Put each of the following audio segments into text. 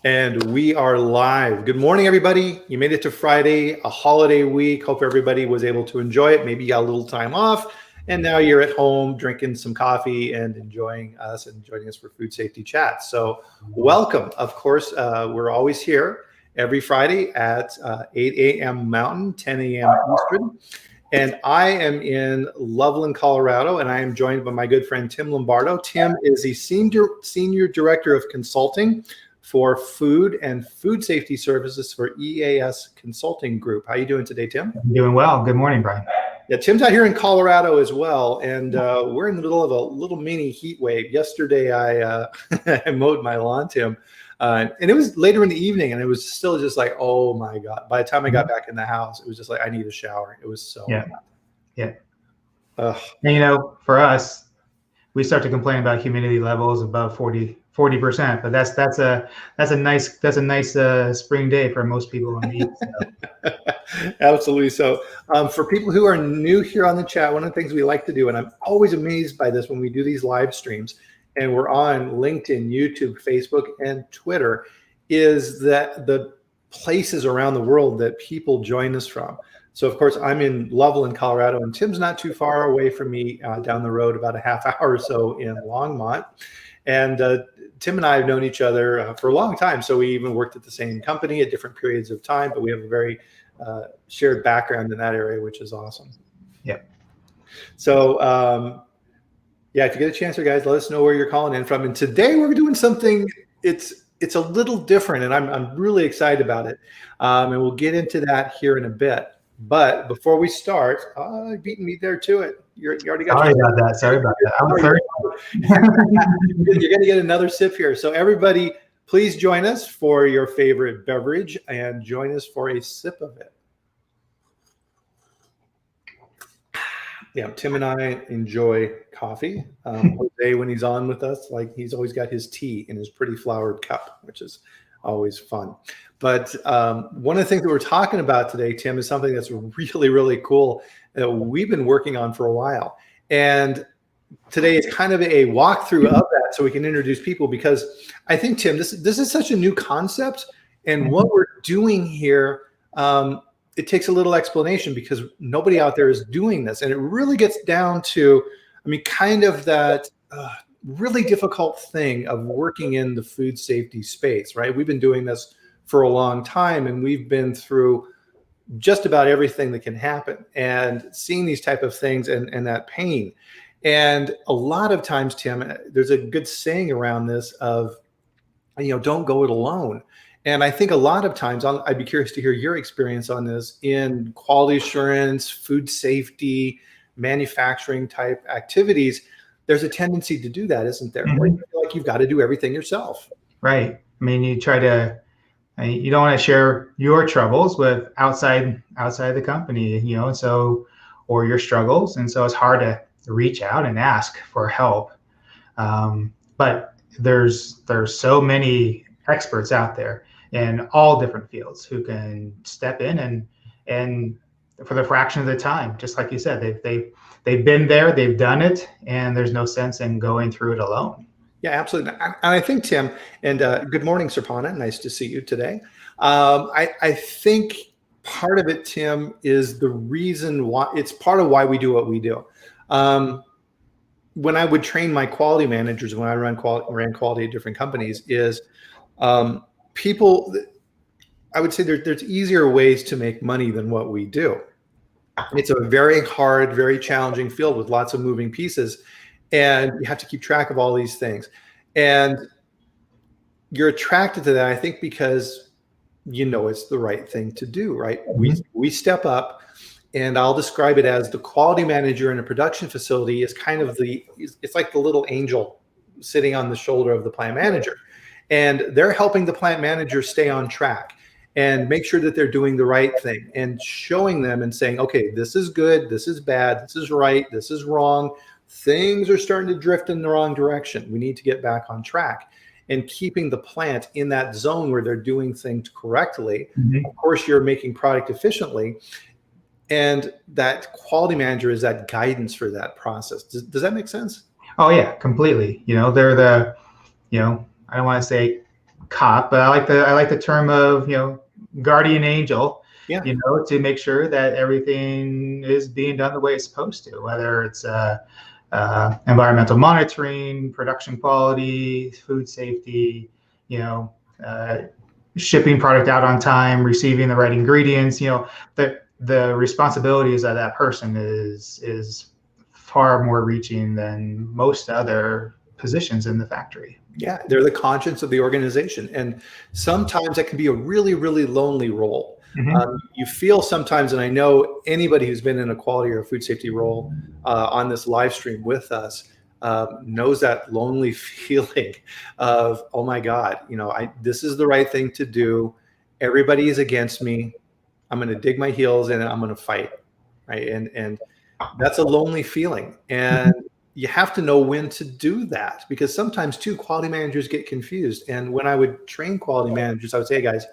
And we are live. Good morning, everybody. You made it to Friday, a holiday week. Hope everybody was able to enjoy it. Maybe you got a little time off, and now you're at home drinking some coffee and enjoying us and joining us for Food Safety Chat. So welcome. Of course, we're always here every Friday at 8 a.m. Mountain, 10 a.m. Eastern. And I am in Loveland, Colorado, and I am joined by my good friend, Tim Lombardo. Tim is the Senior Director of Consulting for Food and Food Safety Services for EAS Consulting Group. How are you doing today, Tim? I'm doing well. Good morning, Bryan. Yeah, Tim's out here in Colorado as well, and we're in the middle of a little mini heat wave. Yesterday, I I mowed my lawn, Tim, and it was later in the evening, and it was still just like, oh my God. By the time I got back in the house, it was just like, I need a shower. It was so hot. Yeah. And for us, we start to complain about humidity levels above 40%, but that's a nice spring day for most people on the east. So. Absolutely. So for people who are new here on the chat, one of the things we like to do, and I'm always amazed by this when we do these live streams, and we're on LinkedIn, YouTube, Facebook, and Twitter, is that the places around the world that people join us from. So, of course, I'm in Loveland, Colorado, and Tim's not too far away from me down the road, about a half hour or so in Longmont. And Tim and I have known each other for a long time. So we even worked at the same company at different periods of time, but we have a very shared background in that area, which is awesome. Yeah. So, yeah, if you get a chance here, guys, let us know where you're calling in from. And today we're doing something, it's a little different, and I'm really excited about it. And we'll get into that here in a bit. But before we start, you beating me there to it. You already got. Sorry about that. I was You're going to get another sip here. So everybody, please join us for your favorite beverage and join us for a sip of it. Yeah, Tim and I enjoy coffee. Jose, when he's on with us, like he's always got his tea in his pretty flowered cup, which is always fun. But one of the things that we're talking about today, Tim, is something that's really, really cool that we've been working on for a while. And today is kind of a walkthrough of that so we can introduce people, because I think, Tim, this is such a new concept. And what we're doing here, it takes a little explanation because nobody out there is doing this. And it really gets down to, kind of that really difficult thing of working in the food safety space, right? We've been doing this for a long time, and we've been through just about everything that can happen and seeing these type of things and that pain. And a lot of times, Tim, there's a good saying around this of, don't go it alone. And I think a lot of times, I'd be curious to hear your experience on this in quality assurance, food safety, manufacturing type activities. There's a tendency to do that, isn't there? Where you feel like you've got to do everything yourself. Right. You don't want to share your troubles with outside the company, or your struggles. And so it's hard to reach out and ask for help. But there's so many experts out there in all different fields who can step in and for the fraction of the time, just like you said, they've been there, they've done it, and there's no sense in going through it alone. Yeah, absolutely. And I think, Tim, and good morning, Sarpana. Nice to see you today. I think part of it, Tim, is the reason why it's part of why we do what we do. When I would train my quality managers, when I ran quality at different companies, is people, I would say there's easier ways to make money than what we do. It's a very hard, very challenging field with lots of moving pieces. And you have to keep track of all these things. And you're attracted to that, I think, because it's the right thing to do, right? We step up, and I'll describe it as the quality manager in a production facility is kind of it's like the little angel sitting on the shoulder of the plant manager. And they're helping the plant manager stay on track and make sure that they're doing the right thing and showing them and saying, okay, this is good, this is bad, this is right, this is wrong. Things are starting to drift in the wrong direction. We need to get back on track, and keeping the plant in that zone where they're doing things correctly. Of course, you're making product efficiently, and that quality manager is that guidance for that process. Does that make sense? Oh yeah, completely. They're the, I don't want to say cop, but I like the term of, guardian angel, Yeah. to make sure that everything is being done the way it's supposed to, whether it's environmental monitoring, production quality, food safety, uh, shipping product out on time, receiving the right ingredients. The responsibilities of that person is far more reaching than most other positions in the factory. Yeah, they're the conscience of the organization. And sometimes that can be a really, really lonely role. Mm-hmm. You feel sometimes, and I know anybody who's been in a quality or a food safety role on this live stream with us knows that lonely feeling of, oh my God, this is the right thing to do. Everybody is against me. I'm going to dig my heels in and I'm going to fight. Right. And that's a lonely feeling. And you have to know when to do that, because sometimes too, quality managers get confused. And when I would train quality managers, I would say, hey guys,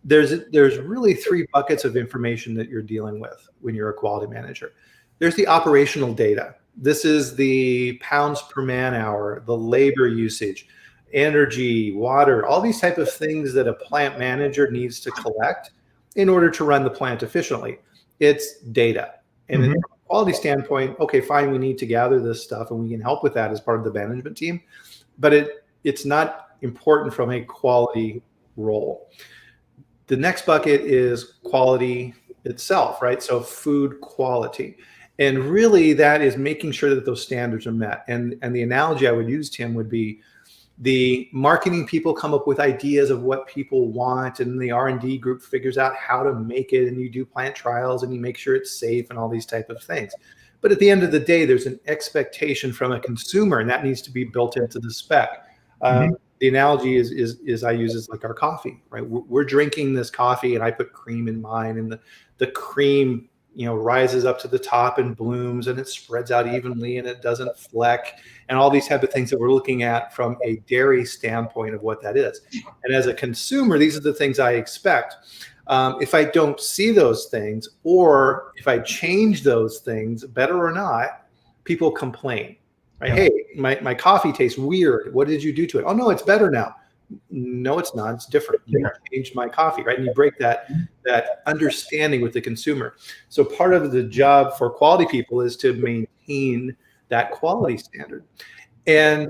there's really 3 buckets of information that you're dealing with when you're a quality manager. There's the operational data. This is the pounds per man hour, the labor usage, energy, water, all these type of things that a plant manager needs to collect in order to run the plant efficiently. It's data. And Mm-hmm. from a quality standpoint, okay, fine, we need to gather this stuff and we can help with that as part of the management team, but it's not important from a quality role. The next bucket is quality itself, right? So food quality. And really that is making sure that those standards are met. And the analogy I would use, Tim, would be the marketing people come up with ideas of what people want, and the R&D group figures out how to make it, and you do plant trials and you make sure it's safe and all these type of things. But at the end of the day, there's an expectation from a consumer, and that needs to be built into the spec. The analogy is I use is like our coffee, right? We're drinking this coffee, and I put cream in mine, and the cream, rises up to the top and blooms, and it spreads out evenly, and it doesn't fleck, and all these type of things that we're looking at from a dairy standpoint of what that is. And as a consumer, these are the things I expect. If I don't see those things, or if I change those things, better or not, people complain. Right? Yeah. Hey, my coffee tastes weird. What did you do to it? Oh no, it's better now. No, it's not. It's different. You changed my coffee, right? And you break that understanding with the consumer. So part of the job for quality people is to maintain that quality standard. And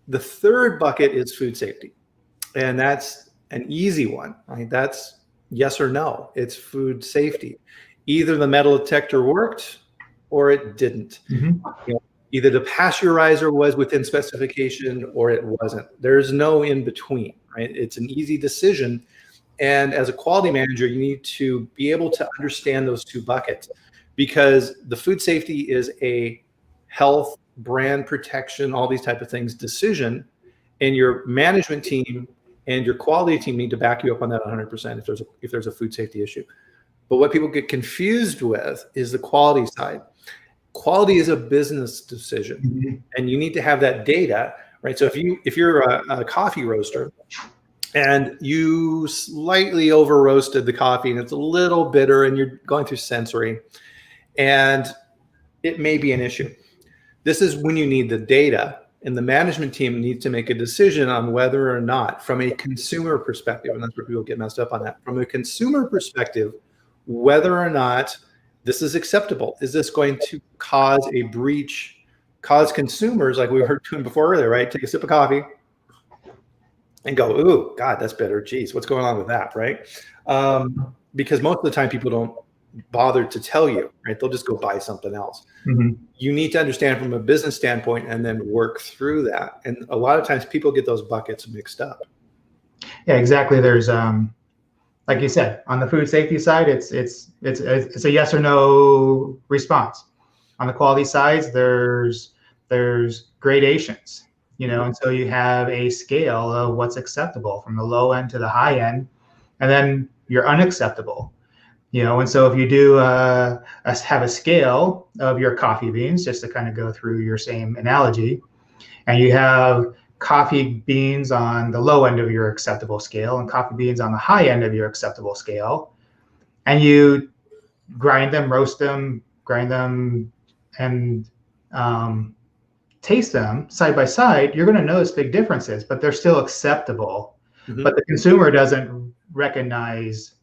the third bucket is food safety. And that's an easy one, right? That's yes or no. It's food safety. Either the metal detector worked or it didn't. Mm-hmm. Either the pasteurizer was within specification or it wasn't. There's no in between, right? It's an easy decision. And as a quality manager, you need to be able to understand those 2 buckets, because the food safety is a health, brand protection, all these type of things decision. And your management team and your quality team need to back you up on that 100% if there's a food safety issue. But what people get confused with is the quality side. Quality is a business decision, mm-hmm. and you need to have that data, right? So if you're a coffee roaster and you slightly over roasted the coffee and it's a little bitter and you're going through sensory, and it may be an issue. This is when you need the data, and the management team needs to make a decision on whether or not, from a consumer perspective, and that's where people get messed up on that, from a consumer perspective, whether or not this is acceptable. Is this going to cause a breach, cause consumers, like we were doing before earlier, right? Take a sip of coffee and go, ooh, God, that's bitter. Geez, what's going on with that, right? Because most of the time people don't bother to tell you, right? They'll just go buy something else. Mm-hmm. You need to understand from a business standpoint and then work through that. And a lot of times people get those buckets mixed up. Yeah, exactly. There's like you said, on the food safety side, it's a yes or no response. On the quality sides, there's gradations, and so you have a scale of what's acceptable from the low end to the high end, and then you're unacceptable, and so if you do have a scale of your coffee beans, just to kind of go through your same analogy, and you have coffee beans on the low end of your acceptable scale and coffee beans on the high end of your acceptable scale, and you grind them, roast them, and taste them side by side, you're going to notice big differences, but they're still acceptable. but the consumer doesn't recognize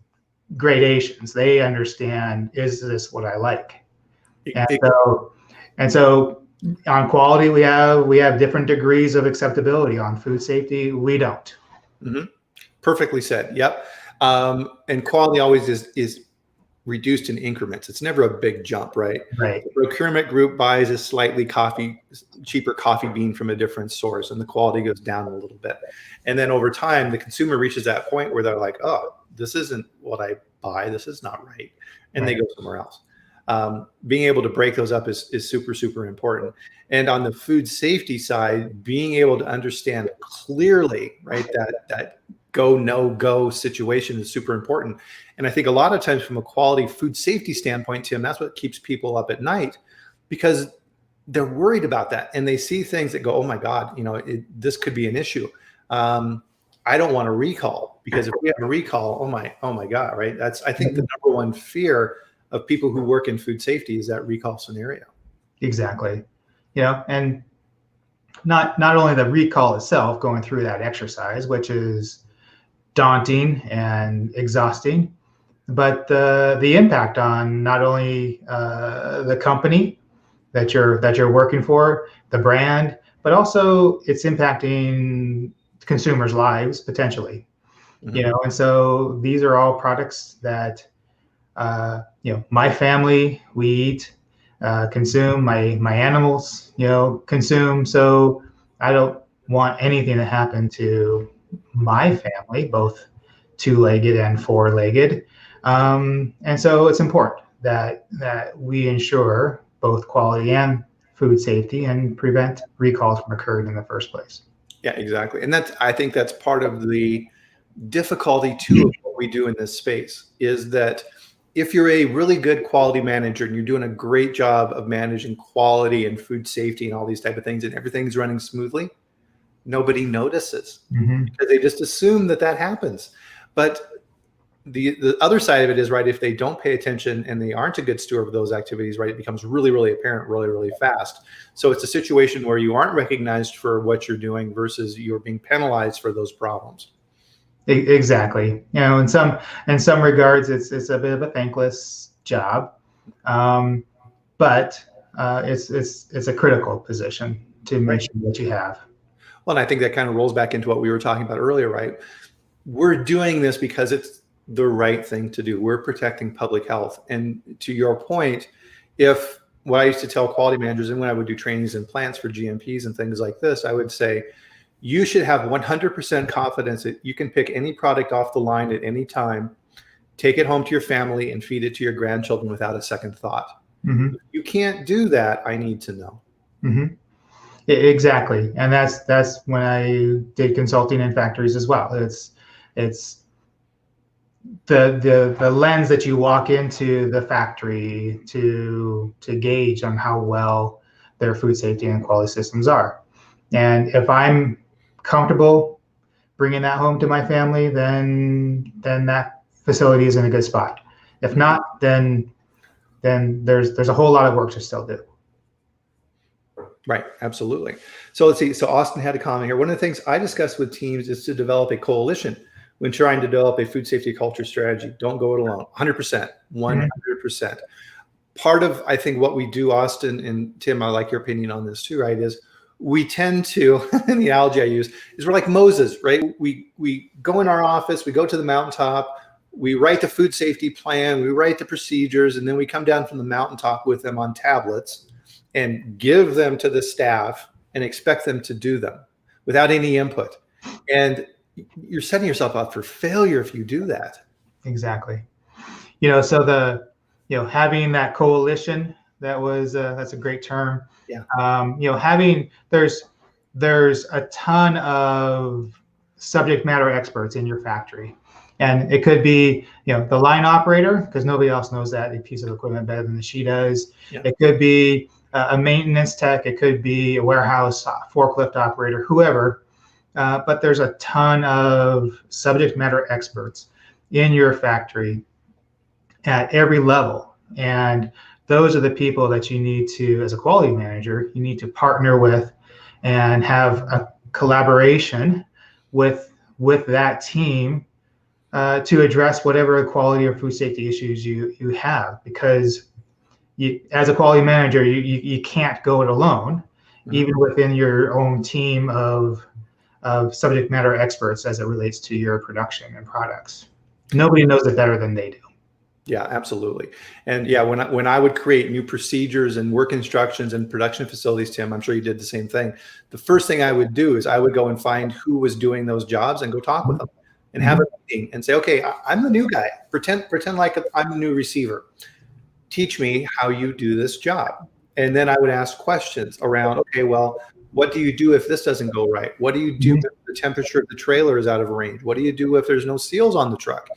gradations. They understand, is this what I like? And so on quality, we have different degrees of acceptability. On food safety, we don't. Perfectly said. Yep. And quality always is reduced in increments. It's never a big jump, right? Right. The procurement group buys a slightly cheaper coffee bean from a different source, and the quality goes down a little bit. And then over time, the consumer reaches that point where they're like, oh, this isn't what I buy. This is not right. And they go somewhere else. Being able to break those up is super, super important. And on the food safety side, being able to understand clearly, right, that go, no go situation is super important. And I think a lot of times from a quality food safety standpoint, Tim, that's what keeps people up at night, because they're worried about that. And they see things that go, oh my God, this could be an issue. I don't want a recall, because if we have a recall, oh my God, right? That's, I think, the number one fear of people who work in food safety is that recall scenario. Exactly. And not only the recall itself, going through that exercise, which is daunting and exhausting, but the impact on not only the company that you're working for, the brand, but also it's impacting consumers' lives potentially. And so these are all products that my family, we eat, consume, my animals, consume. So I don't want anything to happen to my family, both two-legged and four-legged. And so it's important that we ensure both quality and food safety and prevent recalls from occurring in the first place. Yeah, exactly. And I think that's part of the difficulty too of what we do in this space, is that if you're a really good quality manager and you're doing a great job of managing quality and food safety and all these type of things, and everything's running smoothly, nobody notices because they just assume that happens. But the other side of it is, right, if they don't pay attention and they aren't a good steward of those activities, right, it becomes really, really apparent really, really fast. So it's a situation where you aren't recognized for what you're doing versus you're being penalized for those problems. Exactly. In some regards, it's a bit of a thankless job, but it's a critical position to make sure that you have. Well, and I think that kind of rolls back into what we were talking about earlier, right? We're doing this because it's the right thing to do. We're protecting public health. And to your point, if what I used to tell quality managers, and when I would do trainings in plants for GMPs and things like this, I would say, you should have 100% confidence that you can pick any product off the line at any time, take it home to your family, and feed it to your grandchildren without a second thought. If you can't do that, I need to know. Exactly. And that's when I did consulting in factories as well. It's the lens that you walk into the factory to gauge on how well their food safety and quality systems are. And if I'm comfortable bringing that home to my family, then that facility is in a good spot. If not, then there's a whole lot of work to still do. Right, absolutely. So let's see. So Austin had a comment here. One of the things I discuss with teams is to develop a coalition when trying to develop a food safety culture strategy. Don't go it alone. 100%, 100%. Part of, I think, what we do, Austin and Tim, I like your opinion on this too, right, is we tend to, and the analogy I use is we're like Moses, right? We go in our office, we go to the mountaintop, we write the food safety plan, we write the procedures, and then we come down from the mountaintop with them on tablets and give them to the staff and expect them to do them without any input. And you're setting yourself up for failure if you do that. Exactly. So having that coalition, that's a great term. Yeah. There's a ton of subject matter experts in your factory, and it could be the line operator, because nobody else knows that piece of equipment better than she does. Yeah. It could be a maintenance tech. It could be a warehouse forklift operator, whoever. But there's a ton of subject matter experts in your factory at every level, and those are the people that you need to, as a quality manager, you need to partner with and have a collaboration with with that team to address whatever quality or food safety issues you have, because as a quality manager, you can't go it alone, even within your own team of subject matter experts as it relates to your production and products. Nobody knows it better than they do. Yeah, absolutely. And yeah, when I would create new procedures and work instructions and production facilities, Tim, I'm sure you did the same thing. The first thing I would do is I would go and find who was doing those jobs and go talk with them and have a meeting and say, okay, I'm the new guy. Pretend like I'm the new receiver. Teach me how you do this job. And then I would ask questions around, okay, well, what do you do if this doesn't go right? What do you do if the temperature of the trailer is out of range? What do you do if there's no seals on the truck?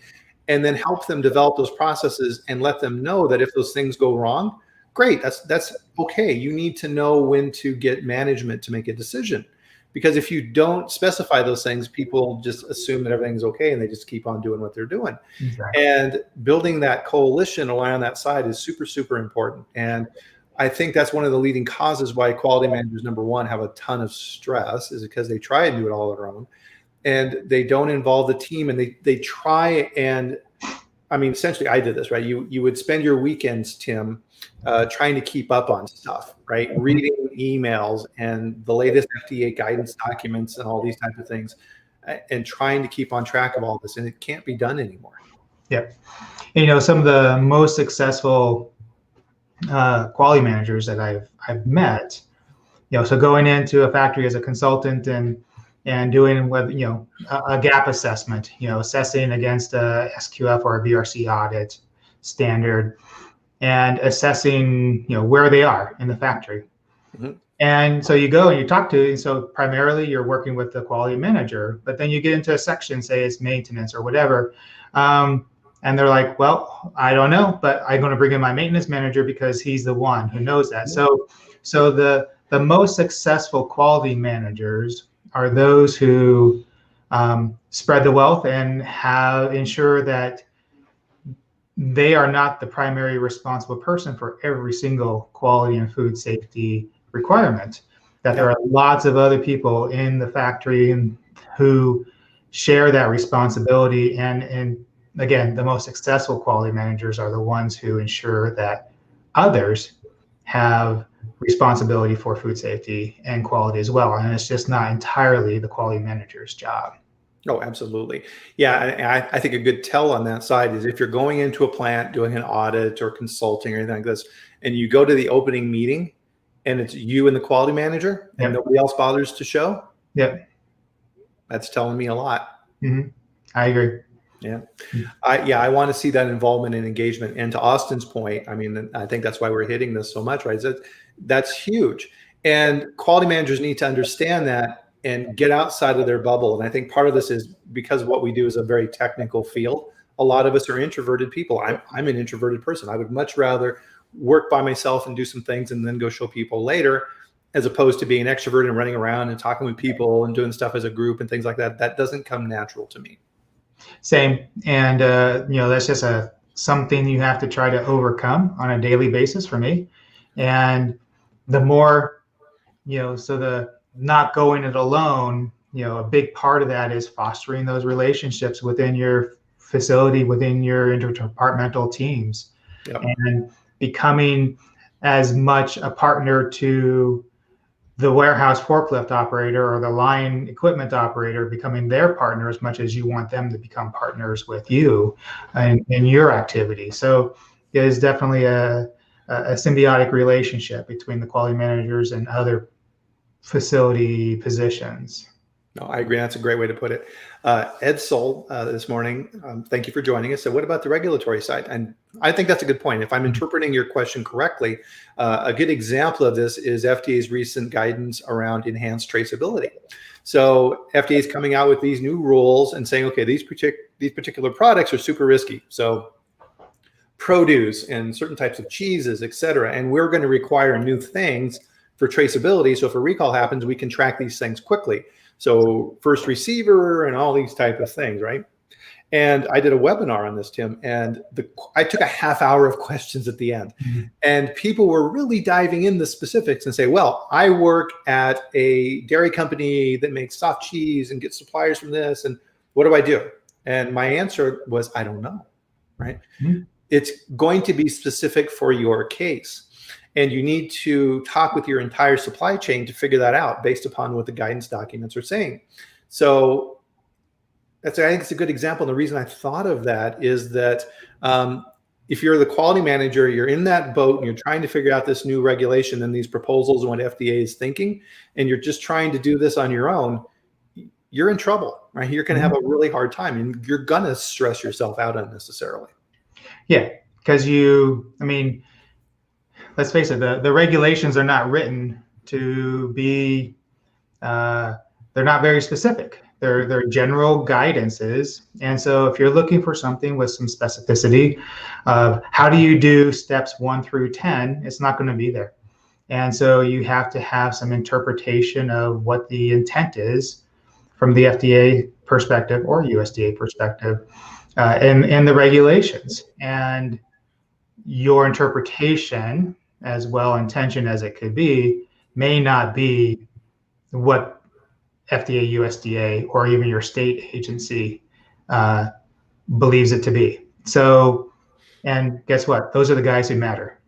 And then help them develop those processes and let them know that if those things go wrong, great, that's okay. You need to know when to get management to make a decision. Because if you don't specify those things, people just assume that everything's okay and they just keep on doing what they're doing. Exactly. And building that coalition along that side is super, super important. And I think that's one of the leading causes why quality managers, number one, have a ton of stress, is because they try and do it all on their own. And they don't involve the team, and they try and, I mean, essentially I did this, right? You would spend your weekends, Tim, trying to keep up on stuff, right? Reading emails and the latest FDA guidance documents and all these types of things, and trying to keep on track of all this, and it can't be done anymore. Yep. You know, some of the most successful quality managers that I've met, you know, so going into a factory as a consultant and doing with, you know, a gap assessment, you know, assessing against a SQF or a BRC audit standard, and assessing, you know, where they are in the factory. And so you go and you talk to, so primarily you're working with the quality manager, but then you get into a section, say it's maintenance or whatever. And they're like, well, I don't know, but I'm going to bring in my maintenance manager because he's the one who knows that. So the most successful quality managers are those who spread the wealth and ensure that they are not the primary responsible person for every single quality and food safety requirement. That there are lots of other people in the factory who share that responsibility. And again, the most successful quality managers are the ones who ensure that others have responsibility for food safety and quality as well. And it's just not entirely the quality manager's job. Oh, absolutely. Yeah, I think a good tell on that side is if you're going into a plant doing an audit or consulting or anything like this, and you go to the opening meeting and it's you and the quality manager and nobody else bothers to show. Yep. That's telling me a lot. I agree. Yeah. I want to see that involvement and engagement. And to Austin's point, I mean, I think that's why we're hitting this so much, right? That's huge. And quality managers need to understand that and get outside of their bubble. And I think part of this is because what we do is a very technical field. A lot of us are introverted people. I'm an introverted person. I would much rather work by myself and do some things and then go show people later, as opposed to being extroverted and running around and talking with people and doing stuff as a group and things like that. That doesn't come natural to me. Same. And, you know, that's just something you have to try to overcome on a daily basis for me. And the more, you know, so the not going it alone, you know, a big part of that is fostering those relationships within your facility, within your interdepartmental teams, and becoming as much a partner to the warehouse forklift operator or the line equipment operator, becoming their partner as much as you want them to become partners with you in your activity. So it is definitely a symbiotic relationship between the quality managers and other facility positions. No, I agree. That's a great way to put it. Ed Soul this morning, thank you for joining us. So what about the regulatory side? And I think that's a good point. If I'm interpreting your question correctly, a good example of this is FDA's recent guidance around enhanced traceability. So FDA is coming out with these new rules and saying, okay, these particular products are super risky. So produce and certain types of cheeses, et cetera. And we're going to require new things for traceability. So if a recall happens, we can track these things quickly. So first receiver and all these type of things, right? And I did a webinar on this, Tim, and I took a half hour of questions at the end. And people were really diving in the specifics and say, well, I work at a dairy company that makes soft cheese and gets suppliers from this. And What do I do? And my answer was, I don't know, right? Mhm. It's going to be specific for your case. And you need to talk with your entire supply chain to figure that out based upon what the guidance documents are saying. So I think it's a good example. And the reason I thought of that is that if you're the quality manager, you're in that boat and you're trying to figure out this new regulation and these proposals and what FDA is thinking, and you're just trying to do this on your own, you're in trouble, right? You're going to have a really hard time, and you're going to stress yourself out unnecessarily. Yeah, because let's face it, the regulations are not written to be, they're not very specific. They're general guidances. And so if you're looking for something with some specificity of how do you do steps 1 through 10, it's not going to be there. And so you have to have some interpretation of what the intent is from the FDA perspective or USDA perspective, in the regulations. And your interpretation, as well intentioned as it could be, may not be what FDA, USDA, or even your state agency believes it to be. So, and guess what? Those are the guys who matter.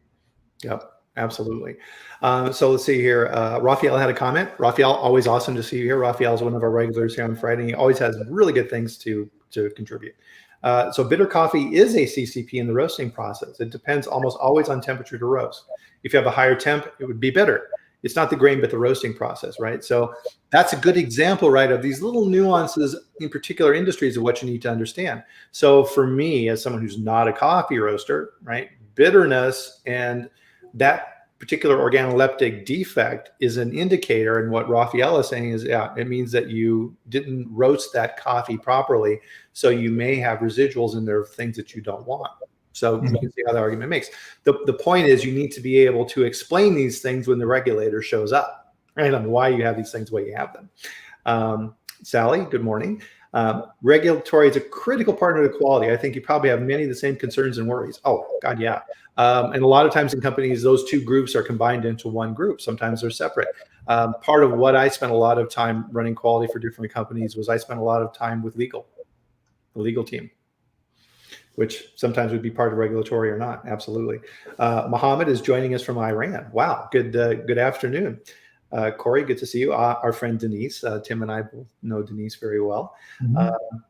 Yep, absolutely. So let's see here. Raphael had a comment. Raphael, always awesome to see you here. Raphael is one of our regulars here on Friday. He always has really good things to contribute. So bitter coffee is a CCP in the roasting process. It depends almost always on temperature to roast. If you have a higher temp, it would be bitter. It's not the grain, but the roasting process, right? So that's a good example, right, of these little nuances in particular industries of what you need to understand. So for me, as someone who's not a coffee roaster, right, bitterness and that particular organoleptic defect is an indicator. And what Raphael is saying is, yeah, it means that you didn't roast that coffee properly. So you may have residuals in there of things that you don't want. So you can see how the argument makes. The point is you need to be able to explain these things when the regulator shows up, right, on why you have these things, why you have them. Sally, good morning. Regulatory is a critical partner to quality. I think you probably have many of the same concerns and worries. Oh, God, yeah. And a lot of times in companies, those two groups are combined into one group. Sometimes they're separate. Part of what I spent a lot of time running quality for different companies was I spent a lot of time with the legal team, which sometimes would be part of regulatory or not. Absolutely. Mohammed is joining us from Iran. Wow. Good afternoon. Corey, good to see you. Our friend Denise, Tim and I both know Denise very well.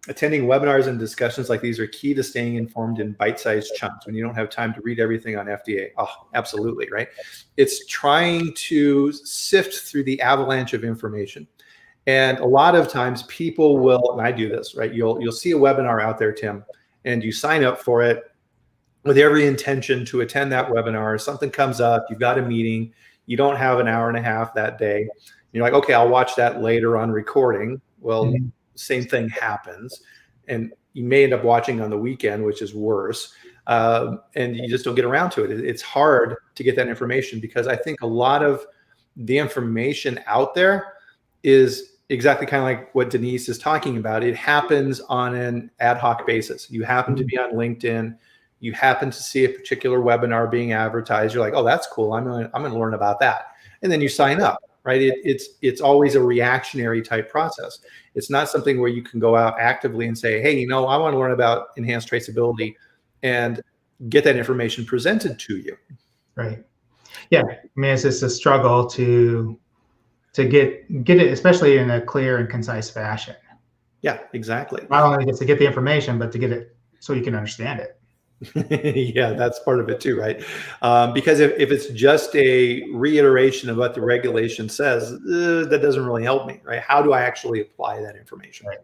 Attending webinars and discussions like these are key to staying informed in bite-sized chunks when you don't have time to read everything on FDA. Oh, absolutely, right? It's trying to sift through the avalanche of information. And a lot of times people will, and I do this, right? You'll see a webinar out there, Tim, and you sign up for it with every intention to attend that webinar. Something comes up, you've got a meeting, you don't have an hour and a half that day. You're like, okay, I'll watch that later on recording. Well, same thing happens. And you may end up watching on the weekend, which is worse. And you just don't get around to it. It's hard to get that information because I think a lot of the information out there is exactly kind of like what Denise is talking about. It happens on an ad hoc basis. You happen to be on LinkedIn. You happen to see a particular webinar being advertised. You're like, oh, that's cool. I'm going to learn about that. And then you sign up, right? It's always a reactionary type process. It's not something where you can go out actively and say, hey, I want to learn about enhanced traceability and get that information presented to you. Right. Yeah. I mean, it's just a struggle to get it, especially in a clear and concise fashion. Yeah, exactly. Not only just to get the information, but to get it so you can understand it. Yeah, that's part of it too, right? Because if it's just a reiteration of what the regulation says, that doesn't really help me, right? How do I actually apply that information? Right.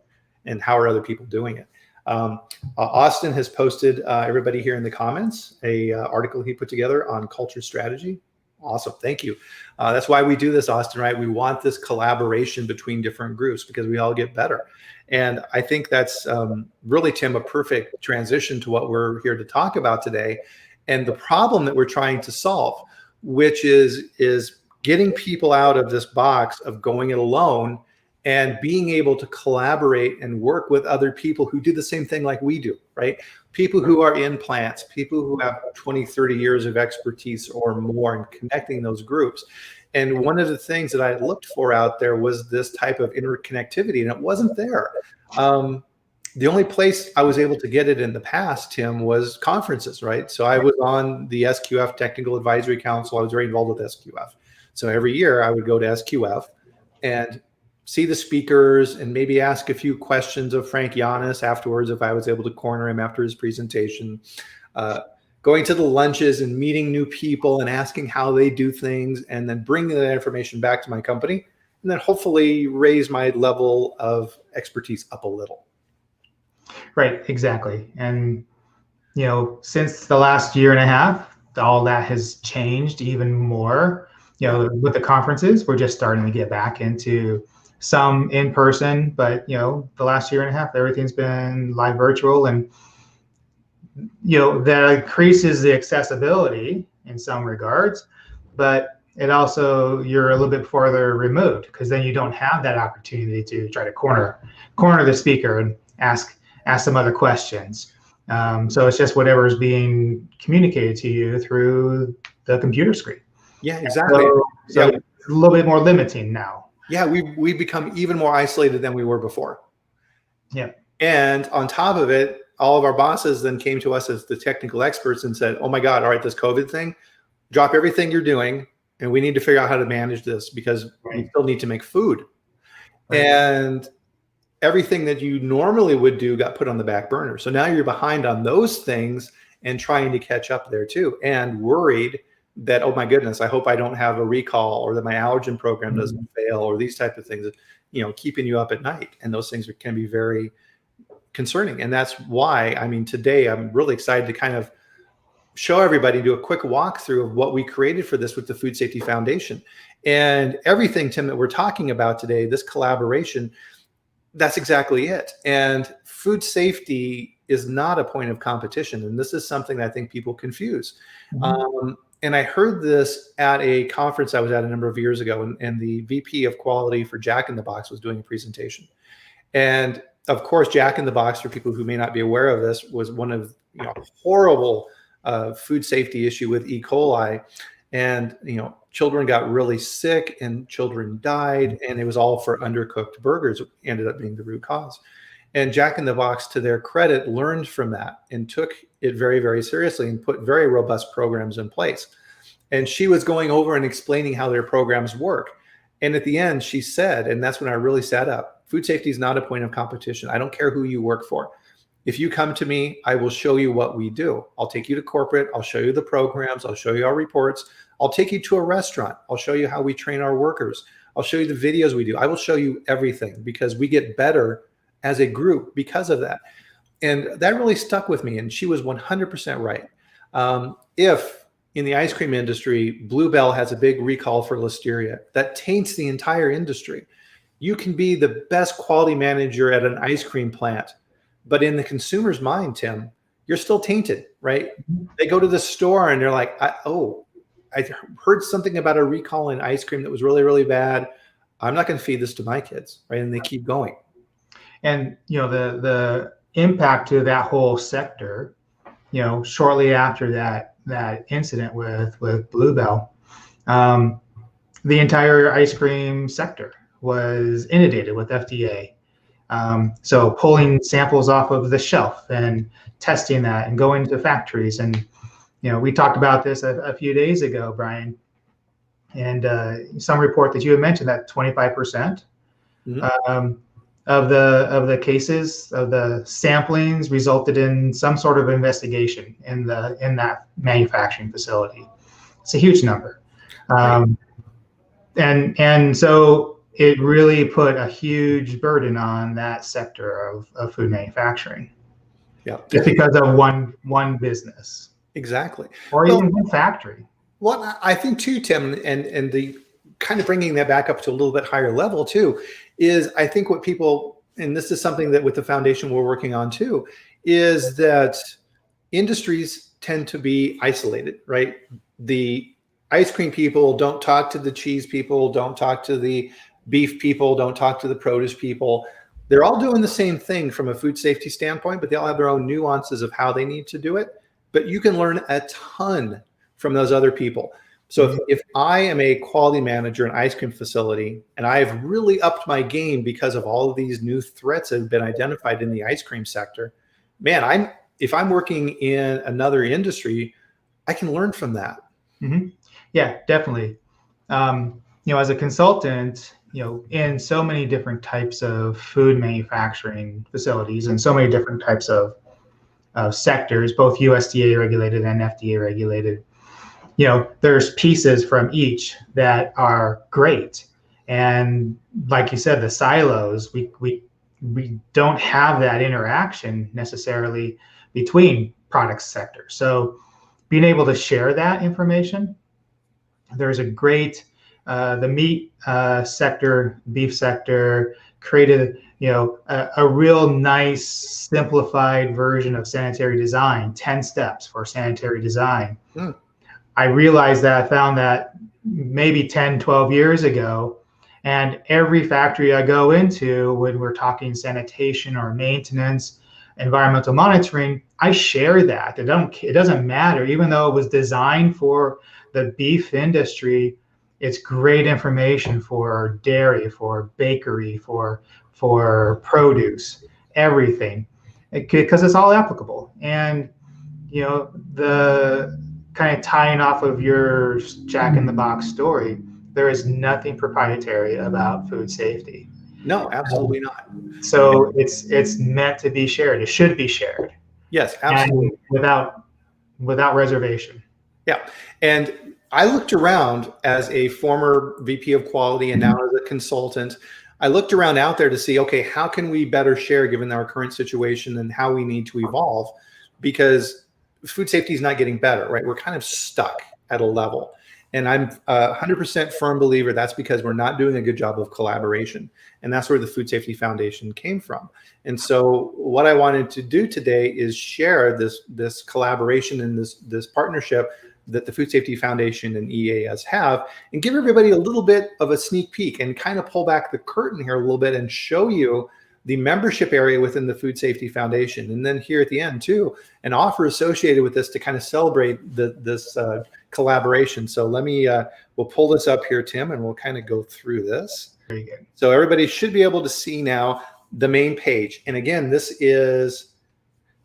And how are other people doing it? Austin has posted, everybody here in the comments, a article he put together on culture strategy. Awesome. Thank you. That's why we do this, Austin, right? We want this collaboration between different groups because we all get better. And I think that's really, Tim, a perfect transition to what we're here to talk about today. And the problem that we're trying to solve, which is getting people out of this box of going it alone and being able to collaborate and work with other people who do the same thing like we do, right? People who are in plants, people who have 20, 30 years of expertise or more, and connecting those groups. And one of the things that I looked for out there was this type of interconnectivity, and it wasn't there. The only place I was able to get it in the past, Tim, was conferences, right? So I was on the SQF Technical Advisory Council. I was very involved with SQF. So every year I would go to SQF and see the speakers and maybe ask a few questions of Frank Giannis afterwards if I was able to corner him after his presentation. Going to the lunches and meeting new people and asking how they do things, and then bringing that information back to my company, and then hopefully raise my level of expertise up a little. Right, exactly. And, since the last year and a half, all that has changed even more. With the conferences, we're just starting to get back into some in person, but, the last year and a half, everything's been live virtual. And, that increases the accessibility in some regards, but it also, you're a little bit farther removed, because then you don't have that opportunity to try to corner the speaker and ask some other questions. So it's just whatever is being communicated to you through the computer screen. Yeah, exactly. So it's a little bit more limiting now. Yeah, we've become even more isolated than we were before. Yeah. And on top of it, all of our bosses then came to us as the technical experts and said, oh my God, all right, this COVID thing, drop everything you're doing, and we need to figure out how to manage this, because we still need to make food. Right. And everything that you normally would do got put on the back burner. So now you're behind on those things and trying to catch up there too, and worried that, oh my goodness, I hope I don't have a recall, or that my allergen program doesn't fail, or these type of things, keeping you up at night. And those things can be very concerning. And that's why, today I'm really excited to kind of show everybody, do a quick walkthrough of what we created for this with the Food Safety Foundation. And everything, Tim, that we're talking about today, this collaboration, that's exactly it. And food safety is not a point of competition. And this is something that I think people confuse. And I heard this at a conference I was at a number of years ago, and the VP of quality for Jack in the Box was doing a presentation. And of course, Jack in the Box, for people who may not be aware of this, was one of horrible food safety issue with E. coli. And, children got really sick and children died, and it was all for undercooked burgers, ended up being the root cause. And Jack in the Box, to their credit, learned from that and took it very, very seriously and put very robust programs in place. And she was going over and explaining how their programs work. And at the end, she said, and that's when I really sat up, food safety is not a point of competition. I don't care who you work for. If you come to me, I will show you what we do. I'll take you to corporate. I'll show you the programs. I'll show you our reports. I'll take you to a restaurant. I'll show you how we train our workers. I'll show you the videos we do. I will show you everything, because we get better as a group because of that. And that really stuck with me. And she was 100% right. If in the ice cream industry, Bluebell has a big recall for listeria, that taints the entire industry. You can be the best quality manager at an ice cream plant, but in the consumer's mind, Tim, you're still tainted, right? They go to the store and they're like, I heard something about a recall in ice cream that was really, really bad. I'm not going to feed this to my kids, right? And they keep going. And, the impact to that whole sector, shortly after that incident with Bluebell, the entire ice cream sector was inundated with FDA. So pulling samples off of the shelf and testing that and going to factories. And, we talked about this a few days ago, Bryan, and some report that you had mentioned that 25% of the cases of the samplings resulted in some sort of investigation in that manufacturing facility. It's a huge number. And so it really put a huge burden on that sector of food manufacturing. Yeah. Just because of one business. Exactly. Or even one factory. Well, I think too, Tim, and the kind of bringing that back up to a little bit higher level too, is I think what people, and this is something that with the foundation we're working on too, is that industries tend to be isolated, right? The ice cream people don't talk to the cheese people, don't talk to the beef people, don't talk to the produce people. They're all doing the same thing from a food safety standpoint, but they all have their own nuances of how they need to do it. But you can learn a ton from those other people. So if I am a quality manager in an ice cream facility and I've really upped my game because of all of these new threats that have been identified in the ice cream sector, man, if I'm working in another industry, I can learn from that. Mm-hmm. Yeah, definitely. As a consultant, in so many different types of food manufacturing facilities and so many different types of sectors, both USDA regulated and FDA regulated, there's pieces from each that are great. And like you said, the silos, we don't have that interaction necessarily between product sectors. So being able to share that information, there's a great the meat sector, beef sector created a real nice simplified version of sanitary design, 10 steps for sanitary design. I realized that I found that maybe 10, 12 years ago, and every factory I go into, when we're talking sanitation or maintenance, environmental monitoring, I share that. It doesn't matter, even though it was designed for the beef industry, it's great information for dairy, for bakery, for produce, everything, because it's all applicable. And the kind of tying off of your Jack in the Box story, there is nothing proprietary about food safety. No, absolutely not. So it's meant to be shared. It should be shared. Yes, absolutely. And without reservation. Yeah. And I looked around as a former VP of quality and now as a consultant. I looked around out there to see, okay, how can we better share given our current situation and how we need to evolve? Because food safety is not getting better, right? We're kind of stuck at a level. And I'm 100% firm believer that's because we're not doing a good job of collaboration. And that's where the Food Safety Foundation came from. And so what I wanted to do today is share this collaboration and this partnership that the Food Safety Foundation and EAS have, and give everybody a little bit of a sneak peek and kind of pull back the curtain here a little bit and show you the membership area within the Food Safety Foundation. And then here at the end too, an offer associated with this to kind of celebrate this collaboration. So we'll pull this up here, Tim, and we'll kind of go through this. Very good. So everybody should be able to see now the main page. And again, this is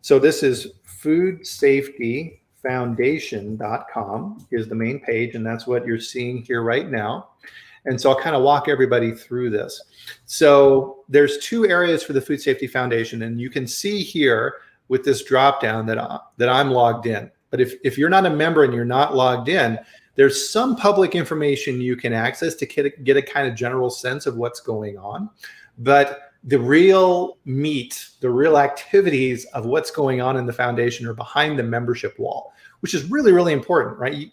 foodsafetyfoundation.com is the main page. And that's what you're seeing here right now. And so I'll kind of walk everybody through this. So there's two areas for the Food Safety Foundation, and you can see here with this drop down that I'm logged in. But if you're not a member and you're not logged in, there's some public information you can access to get a kind of general sense of what's going on. But the real meat, the real activities of what's going on in the foundation are behind the membership wall, which is really, really important, right?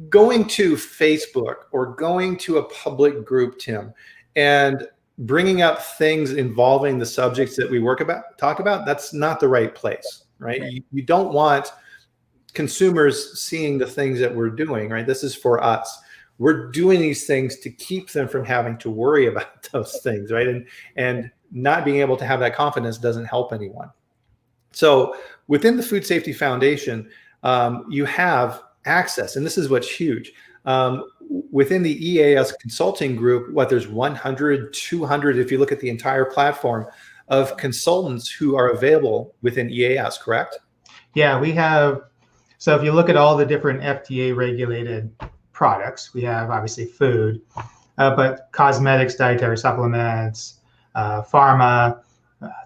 Going to Facebook or going to a public group, Tim, and bringing up things involving the subjects that we talk about, that's not the right place, right? You don't want consumers seeing the things that we're doing, right? This is for us. We're doing these things to keep them from having to worry about those things, right? And not being able to have that confidence doesn't help anyone. So within the Food Safety Foundation, you have access, and this is what's huge. Within the EAS consulting group, there's 100, 200, if you look at the entire platform of consultants who are available within EAS, correct? Yeah, we have. So if you look at all the different FDA regulated products, we have obviously food, but cosmetics, dietary supplements, pharma,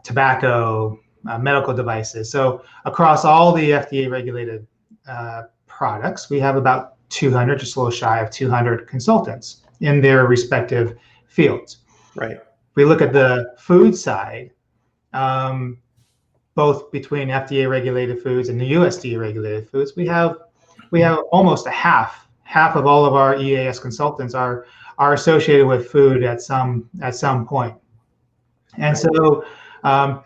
tobacco, medical devices. So across all the FDA regulated products, we have about 200, just a little shy of 200 consultants in their respective fields. Right. If we look at the food side, both between FDA regulated foods and the USDA regulated foods, we have almost a half of all of our EAS consultants are associated with food at some point. And so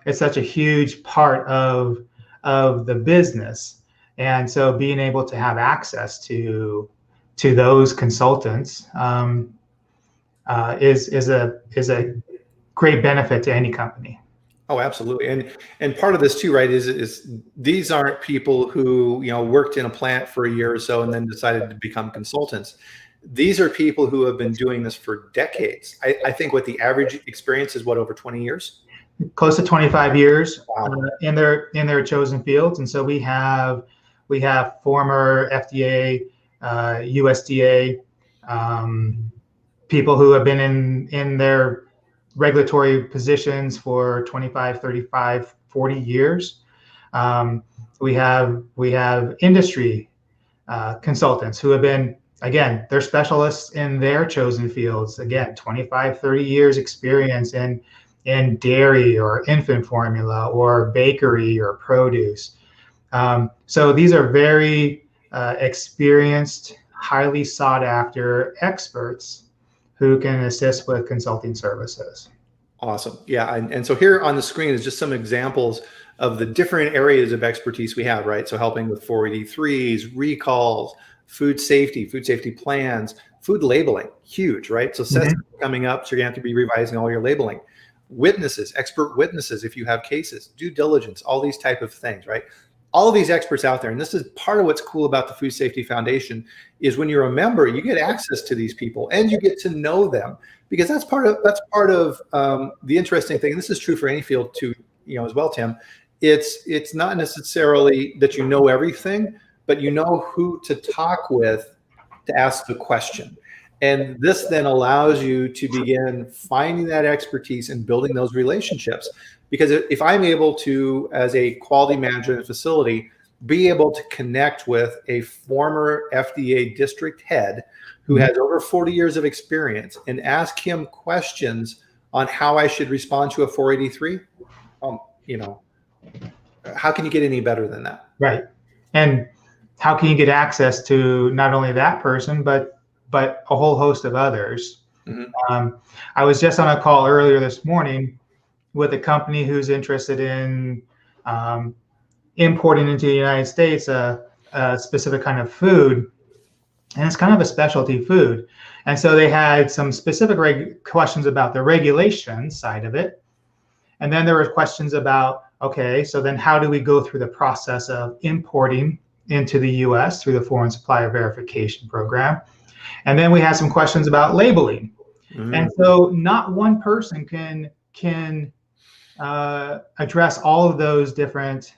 it's such a huge part of the business. And so being able to have access to those consultants is a great benefit to any company. Oh, absolutely. And part of this too, right, is these aren't people who, worked in a plant for a year or so and then decided to become consultants. These are people who have been doing this for decades. I think what the average experience is, what, over 20 years? Close to 25 years Wow. in their chosen fields. And so we have former FDA, USDA, people who have been in their regulatory positions for 25, 35, 40 years. We have industry consultants who have been, again, they're specialists in their chosen fields. Again, 25, 30 years experience in dairy or infant formula or bakery or produce. So these are very experienced, highly sought after experts who can assist with consulting services. Awesome. Yeah. And so here on the screen is just some examples of the different areas of expertise we have, right? So helping with 483s, recalls, food safety plans, food labeling, huge, right? So sets Mm-hmm. coming up, so you're gonna have to be revising all your labeling. Witnesses, expert witnesses, if you have cases, due diligence, all these type of things, right? All of these experts out there, and this is part of what's cool about the Food Safety Foundation, is when you're a member, you get access to these people and you get to know them, because that's part of the interesting thing. And this is true for any field too, as well, Tim. It's not necessarily that you know everything, but you know who to talk with to ask the question. And this then allows you to begin finding that expertise and building those relationships. Because if I'm able to, as a quality manager in a facility, be able to connect with a former FDA district head who has over 40 years of experience and ask him questions on how I should respond to a 483, how can you get any better than that? Right. And how can you get access to not only that person, but a whole host of others? Mm-hmm. I was just on a call earlier this morning with a company who's interested in importing into the United States a specific kind of food, and it's kind of a specialty food. And so they had some specific questions about the regulation side of it. And then there were questions about, okay, so then how do we go through the process of importing into the US through the Foreign Supplier Verification Program? And then we had some questions about labeling. Mm-hmm. And so not one person can address all of those different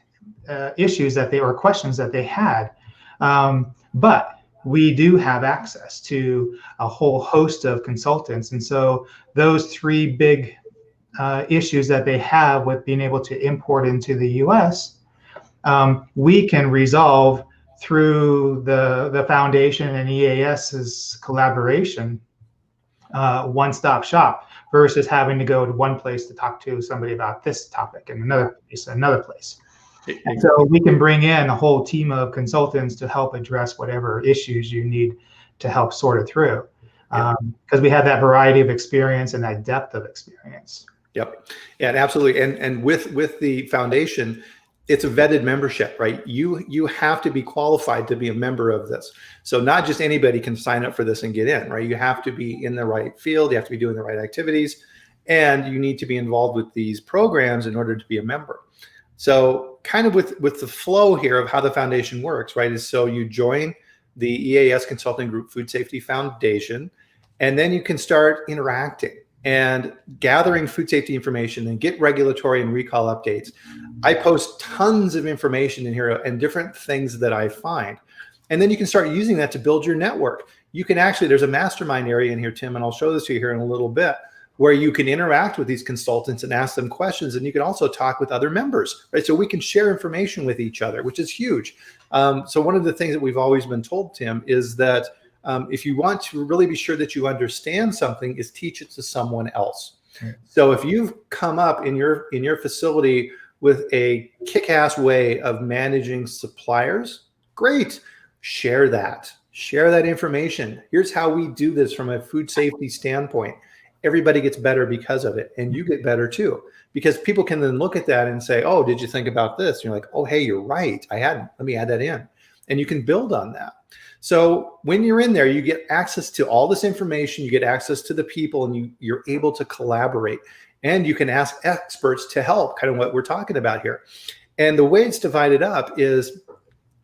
issues or questions that they had. But we do have access to a whole host of consultants. And so those three big issues that they have with being able to import into the US, we can resolve through the foundation and EAS's collaboration, one-stop shop, versus having to go to one place to talk to somebody about this topic and another place. And so we can bring in a whole team of consultants to help address whatever issues you need to help sort it through, because we have that variety of experience and that depth of experience. Yep. Yeah, absolutely. And with the foundation, it's a vetted membership, right? You have to be qualified to be a member of this. So not just anybody can sign up for this and get in, right? You have to be in the right field, you have to be doing the right activities, and you need to be involved with these programs in order to be a member. So kind of with the flow here of how the foundation works, right, is so you join the EAS Consulting Group Food Safety Foundation, and then you can start interacting and gathering food safety information and get regulatory and recall updates. I post tons of information in here and different things that I find. And then you can start using that to build your network. You can actually, there's a mastermind area in here, Tim, and I'll show this to you here in a little bit, where you can interact with these consultants and ask them questions. And you can also talk with other members, right? So we can share information with each other, which is huge. So one of the things that we've always been told, Tim, is that if you want to really be sure that you understand something, is teach it to someone else. Right. So if you've come up in your facility with a kick-ass way of managing suppliers, great. Share that information. Here's how we do this from a food safety standpoint. Everybody gets better because of it, and you get better too, because people can then look at that and say, oh, did you think about this? And you're like, oh, hey, you're right, I hadn't, let me add that in. And you can build on that. So when you're in there, you get access to all this information, you get access to the people, and you're able to collaborate. and you can ask experts to help, kind of what we're talking about here. And the way it's divided up is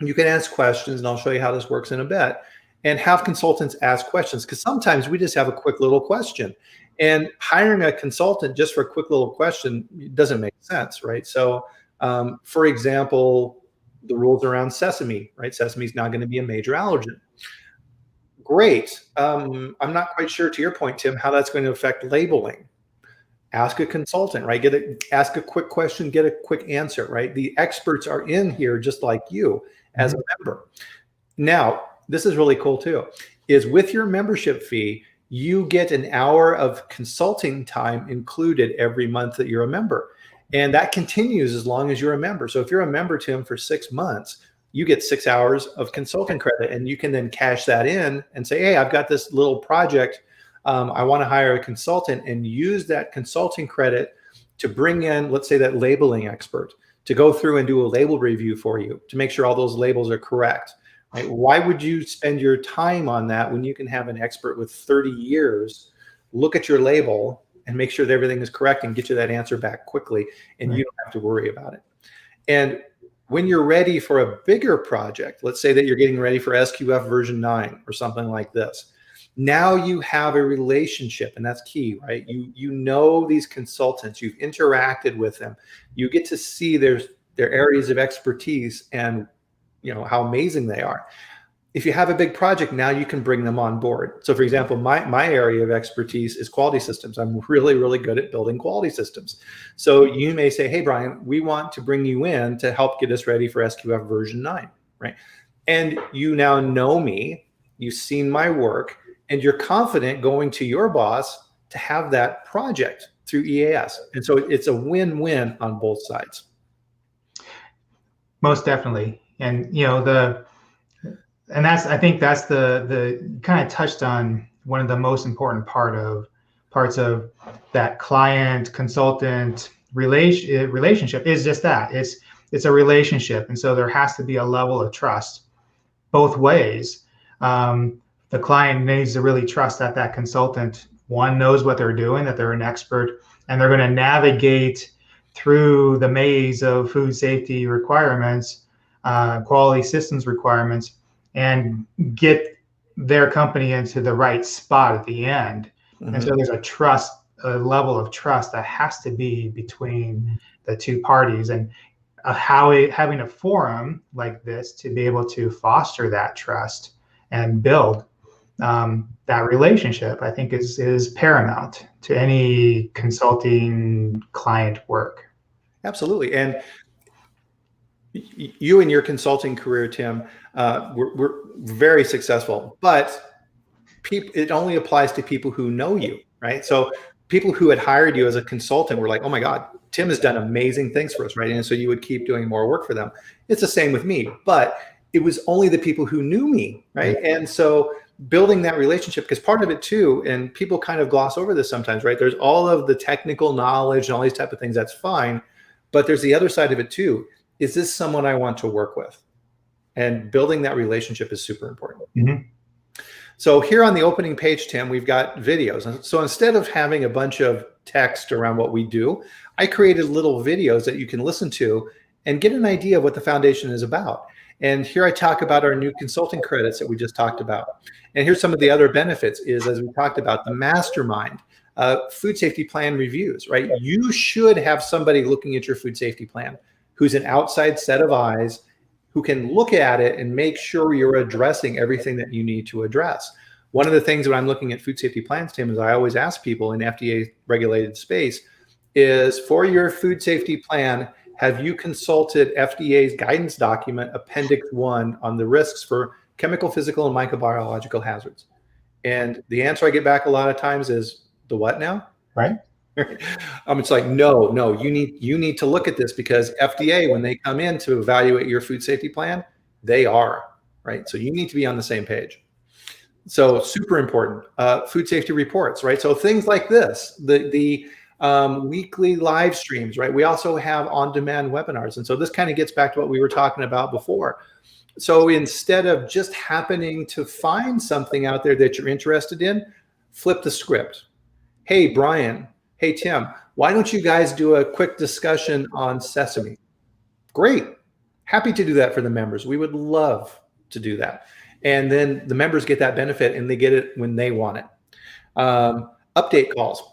you can ask questions, and I'll show you how this works in a bit, and have consultants ask questions, because sometimes we just have a quick little question. And hiring a consultant just for a quick little question doesn't make sense, right? So, for example, the rules around sesame, right? Sesame is not going to be a major allergen. Great. I'm not quite sure, to your point, Tim, how that's going to affect labeling. Ask a consultant, right? Ask a quick question, get a quick answer, right? The experts are in here just like you as a member. Now, this is really cool too, is with your membership fee, you get an hour of consulting time included every month that you're a member. And that continues as long as you're a member. So if you're a member, Tim, for 6 months, you get 6 hours of consulting credit, and you can then cash that in and say, hey, I've got this little project. I want to hire a consultant, and use that consulting credit to bring in, let's say, that labeling expert to go through and do a label review for you to make sure all those labels are correct. Right? Why would you spend your time on that when you can have an expert with 30 years look at your label and make sure that everything is correct and get you that answer back quickly, and you don't have to worry about it. And when you're ready for a bigger project, let's say that you're getting ready for SQF version 9 or something like this, now you have a relationship, and that's key, right? You know these consultants, you've interacted with them, you get to see their areas of expertise and how amazing they are. If you have a big project, now you can bring them on board. So for example, my area of expertise is quality systems. I'm really, really good at building quality systems. So you may say, hey, Bryan, we want to bring you in to help get us ready for SQF version 9, right? And you now know me, you've seen my work, and you're confident going to your boss to have that project through EAS. And so it's a win-win on both sides. Most definitely. And I think that's the kind of touched on one of the most important parts of that client consultant relationship is just that it's a relationship. And so there has to be a level of trust both ways. The client needs to really trust that consultant, one, knows what they're doing, that they're an expert, and they're going to navigate through the maze of food safety requirements, quality systems requirements, and get their company into the right spot at the end. Mm-hmm. And so there's a level of trust that has to be between the two parties, and having a forum like this to be able to foster that trust and build that relationship, I think is paramount to any consulting client work. Absolutely. And you in your consulting career, Tim, we're very successful, but it only applies to people who know you, right? So people who had hired you as a consultant were like, oh my God, Tim has done amazing things for us, right? And so you would keep doing more work for them. It's the same with me, but it was only the people who knew me, right? Mm-hmm. And so building that relationship, because part of it too, and people kind of gloss over this sometimes, right? There's all of the technical knowledge and all these type of things, that's fine. But there's the other side of it too. Is this someone I want to work with? And building that relationship is super important. Mm-hmm. So here on the opening page, Tim, we've got videos. And so instead of having a bunch of text around what we do, I created little videos that you can listen to and get an idea of what the foundation is about. And here I talk about our new consulting credits that we just talked about. And here's some of the other benefits is, as we talked about, the mastermind, food safety plan reviews, right? You should have somebody looking at your food safety plan who's an outside set of eyes, who can look at it and make sure you're addressing everything that you need to address. One of the things when I'm looking at food safety plans, Tim, is I always ask people in FDA regulated space is, for your food safety plan, have you consulted FDA's guidance document, Appendix 1, on the risks for chemical, physical, and microbiological hazards? And the answer I get back a lot of times is, the what now? Right. It's like, no, you need to look at this, because FDA, when they come in to evaluate your food safety plan, they are, right? So you need to be on the same page. So super important. Food safety reports, right? So things like this, the weekly live streams, right? We also have on-demand webinars. And so this kind of gets back to what we were talking about before. So instead of just happening to find something out there that you're interested in, flip the script. Hey, Bryan, hey, Tim, why don't you guys do a quick discussion on sesame? Great. Happy to do that for the members. We would love to do that. And then the members get that benefit and they get it when they want it. Update calls.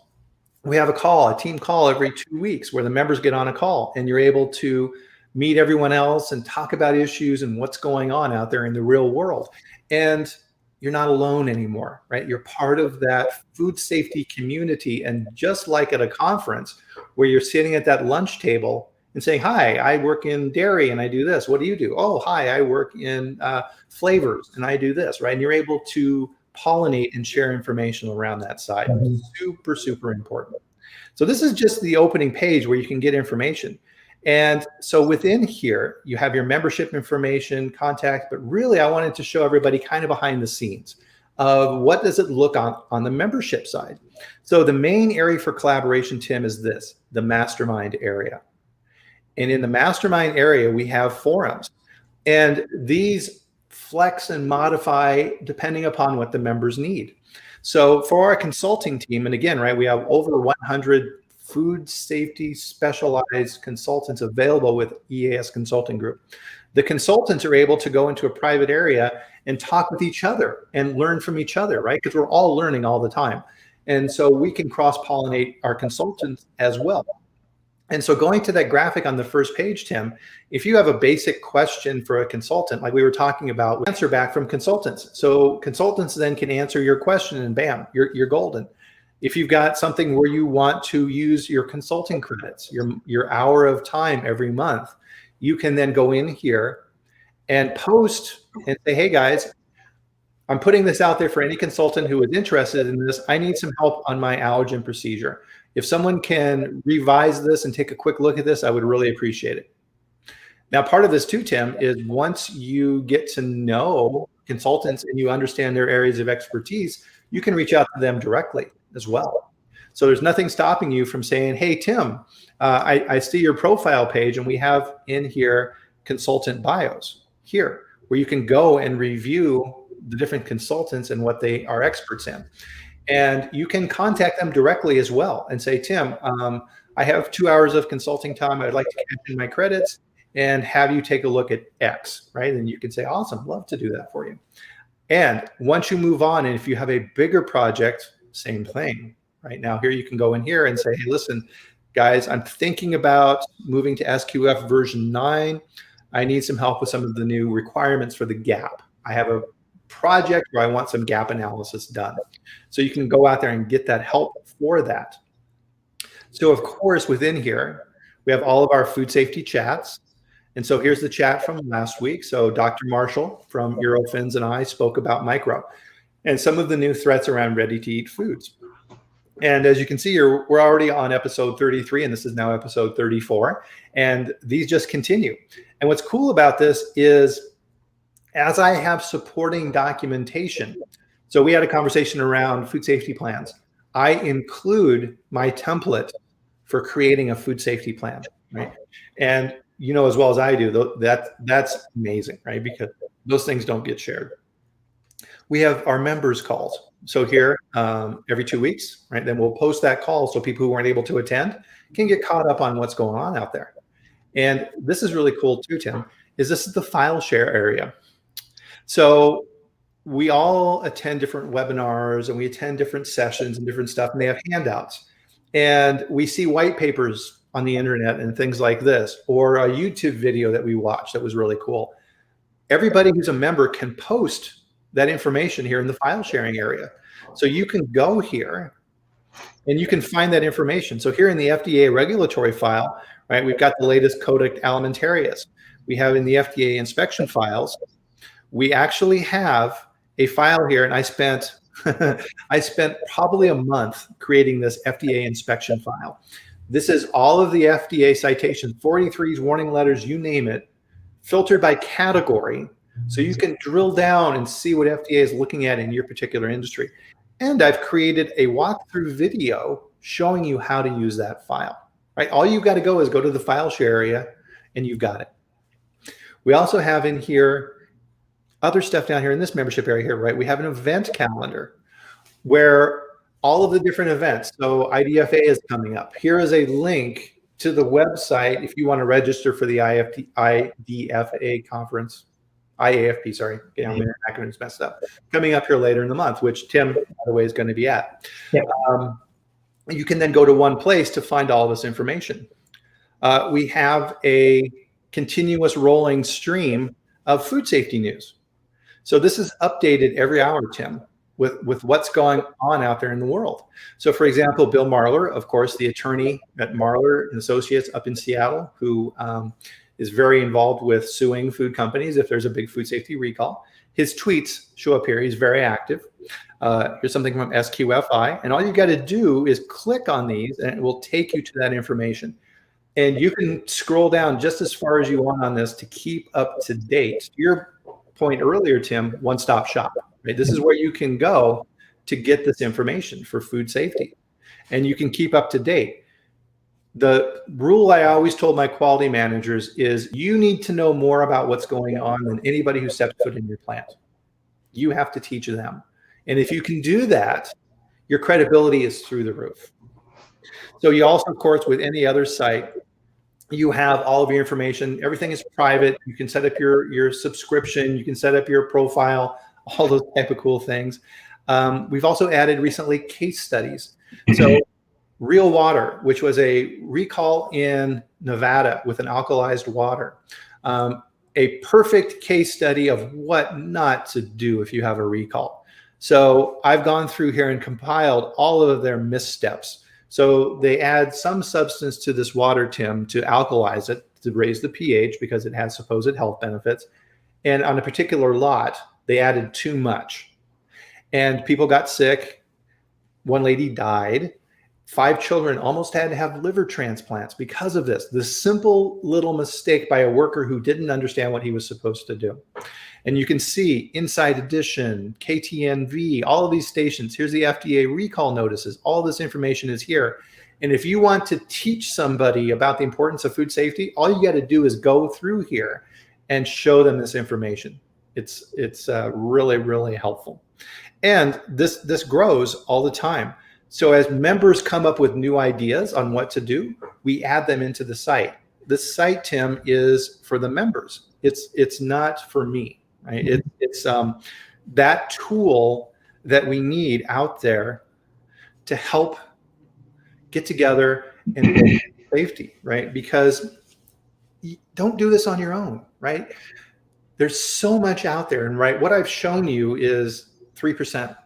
We have a team call every 2 weeks where the members get on a call and you're able to meet everyone else and talk about issues and what's going on out there in the real world. And you're not alone anymore, right? You're part of that food safety community. And just like at a conference where you're sitting at that lunch table and saying, hi, I work in dairy and I do this. What do you do? Oh, hi, I work in flavors and I do this, right? And you're able to pollinate and share information around that side. Super, super important. So this is just the opening page where you can get information. And so within here, you have your membership information, contact, but really I wanted to show everybody kind of behind the scenes of what does it look on the membership side. So the main area for collaboration, Tim, is this, the mastermind area. And in the mastermind area, we have forums. And these flex and modify depending upon what the members need. So for our consulting team, and again, right, we have over 100 food safety specialized consultants available with EAS Consulting Group. The consultants are able to go into a private area and talk with each other and learn from each other, right? Because we're all learning all the time. And so we can cross-pollinate our consultants as well. And so going to that graphic on the first page, Tim, if you have a basic question for a consultant, like we were talking about, answer back from consultants. So consultants then can answer your question and bam, you're golden. If you've got something where you want to use your consulting credits, your hour of time every month, you can then go in here and post and say, hey guys, I'm putting this out there for any consultant who is interested in this. I need some help on my allergen procedure. If someone can revise this and take a quick look at this, I would really appreciate it. Now, part of this too, Tim, is once you get to know consultants and you understand their areas of expertise, you can reach out to them directly as well. So there's nothing stopping you from saying, hey, Tim, I see your profile page and we have in here consultant bios here where you can go and review the different consultants and what they are experts in. And you can contact them directly as well and say, Tim, I have 2 hours of consulting time. I'd like to cash in my credits and have you take a look at X, right? And you can say, awesome, love to do that for you. And once you move on, and if you have a bigger project, same thing, right? Now here you can go in here and say, hey, listen, guys, I'm thinking about moving to SQF version 9. I need some help with some of the new requirements for the gap. I have a project where I want some gap analysis done. So you can go out there and get that help for that. So of course, within here, we have all of our food safety chats. And so here's the chat from last week. So Dr. Marshall from Eurofins and I spoke about micro and some of the new threats around ready-to-eat foods. And as you can see here, we're already on episode 33, and this is now episode 34. And these just continue. And what's cool about this is as I have supporting documentation, so we had a conversation around food safety plans. I include my template for creating a food safety plan, right? And you know as well as I do, that's amazing, right? Because those things don't get shared. We have our members calls. So here, every 2 weeks, right? Then we'll post that call so people who weren't able to attend can get caught up on what's going on out there. And this is really cool too, Tim, is this is the file share area. So we all attend different webinars and we attend different sessions and different stuff, and they have handouts. And we see white papers on the internet and things like this, or a YouTube video that we watched that was really cool. Everybody who's a member can post that information here in the file sharing area. So you can go here and you can find that information. So here in the FDA regulatory file, right, we've got the latest Codex Alimentarius. We have in the FDA inspection files, we actually have a file here, and I spent probably a month creating this FDA inspection file. This is all of the FDA citations, 43s, warning letters, you name it, filtered by category. So you can drill down and see what FDA is looking at in your particular industry. And I've created a walkthrough video showing you how to use that file, right? All you've got to go is go to the file share area and you've got it. We also have in here other stuff down here in this membership area here, right? We have an event calendar where all of the different events. So IDFA is coming up. Here is a link to the website if you want to register for the IDFA conference. IAFP, sorry, my acronyms messed up. Coming up here later in the month, which Tim, by the way, is going to be at. Yeah. You can then go to one place to find all this information. We have a continuous rolling stream of food safety news. So this is updated every hour, Tim, with what's going on out there in the world. So for example, Bill Marler, of course, the attorney at Marler and Associates up in Seattle, who is very involved with suing food companies if there's a big food safety recall. His tweets show up here. He's very active. Here's something from SQFI. And all you got to do is click on these and it will take you to that information. And you can scroll down just as far as you want on this to keep up to date. To your point earlier, Tim, one-stop shop. Right? This is where you can go to get this information for food safety. And you can keep up to date. The rule I always told my quality managers is you need to know more about what's going on than anybody who steps foot in your plant. You have to teach them. And if you can do that, your credibility is through the roof. So you also, of course, with any other site, you have all of your information. Everything is private. You can set up your subscription. You can set up your profile, all those type of cool things. We've also added recently case studies. So Real Water, which was a recall in Nevada with an alkalized water. A perfect case study of what not to do if you have a recall. So I've gone through here and compiled all of their missteps. So they add some substance to this water, Tim, to alkalize it, to raise the pH because it has supposed health benefits. And on a particular lot, they added too much. And people got sick. One lady died. 5 children almost had to have liver transplants because of this simple little mistake by a worker who didn't understand what he was supposed to do. And you can see Inside Edition, KTNV, all of these stations. Here's the FDA recall notices. All this information is here. And if you want to teach somebody about the importance of food safety, all you got to do is go through here and show them this information. It's really, really helpful. And this grows all the time. So as members come up with new ideas on what to do, we add them into the site. This site, Tim, is for the members. It's not for me, right? It's that tool that we need out there to help get together and build safety, right? Because you don't do this on your own, right? There's so much out there, and right, what I've shown you is 3%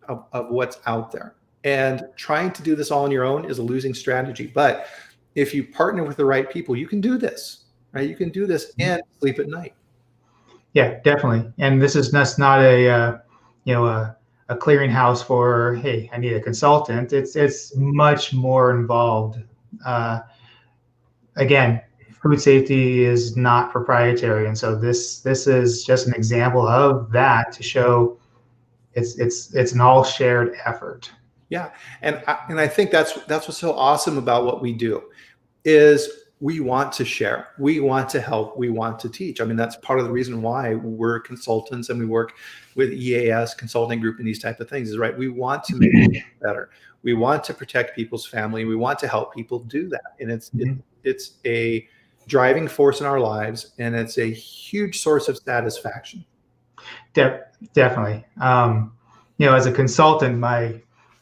of what's out there. And trying to do this all on your own is a losing strategy. But if you partner with the right people, you can do this, right? You can do this and sleep at night. Yeah, definitely. And this is just not a clearinghouse for, hey, I need a consultant. It's much more involved. Again, food safety is not proprietary, and so this is just an example of that to show it's an all shared effort. Yeah, and I think that's what's so awesome about what we do is we want to share, we want to help, we want to teach. I mean, that's part of the reason why we're consultants and we work with EAS Consulting Group and these type of things is right. We want to make it better. We want to protect people's family. We want to help people do that, and it's a driving force in our lives, and it's a huge source of satisfaction. Definitely. As a consultant,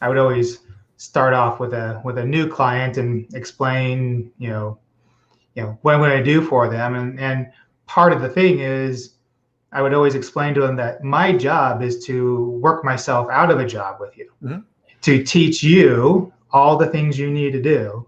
I would always start off with a new client and explain, what I'm going to do for them. And part of the thing is I would always explain to them that my job is to work myself out of a job with you, to teach you all the things you need to do